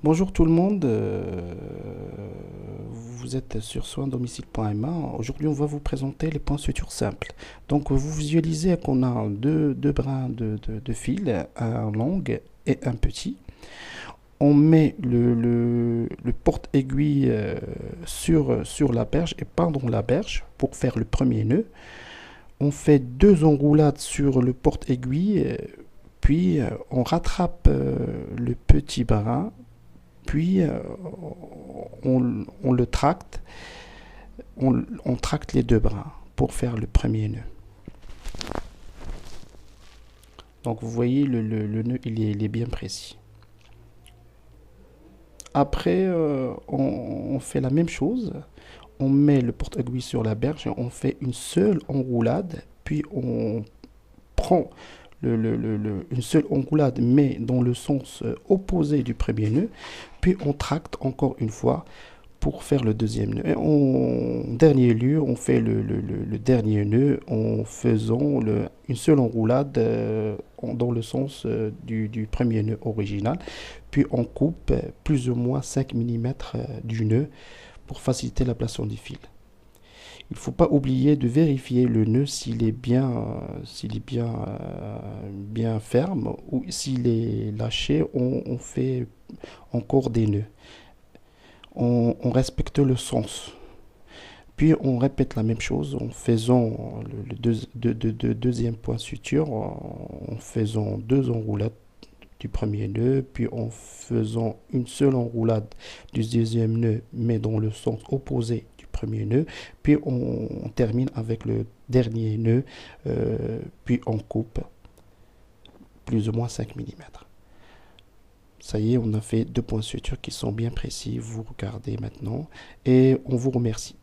Bonjour tout le monde, vous êtes sur soinsdomicile.ma. Aujourd'hui, on va vous présenter les points suture simples. Donc, vous visualisez qu'on a deux brins de fil, un long et un petit. On met le porte-aiguille sur la berge et pendant la berge pour faire le premier nœud. On fait deux enroulades sur le porte-aiguille, puis on rattrape le petit brin, puis on le tracte, on tracte les deux brins pour faire le premier nœud. Donc vous voyez, le nœud il est bien précis. Après, on fait la même chose. On met le porte-aiguille sur la berge et on fait une seule enroulade, puis on prend une seule enroulade, mais dans le sens opposé du premier nœud, puis on tracte encore une fois pour faire le deuxième nœud. Et en dernier lieu, on fait le dernier nœud en faisant une seule enroulade dans le sens du premier nœud original, puis on coupe plus ou moins 5 mm du nœud pour faciliter l'ablation du fil. Il ne faut pas oublier de vérifier le nœud s'il est bien ferme, ou s'il est lâché, on fait encore des nœuds. On respecte le sens. Puis on répète la même chose en faisant le deuxième point suture, en faisant deux enroulades du premier nœud, puis en faisant une seule enroulade du deuxième nœud, mais dans le sens opposé du premier nœud, puis on termine avec le dernier nœud, puis on coupe plus ou moins 5 mm. Ça y est, on a fait deux points suture qui sont bien précis, vous regardez maintenant, et on vous remercie.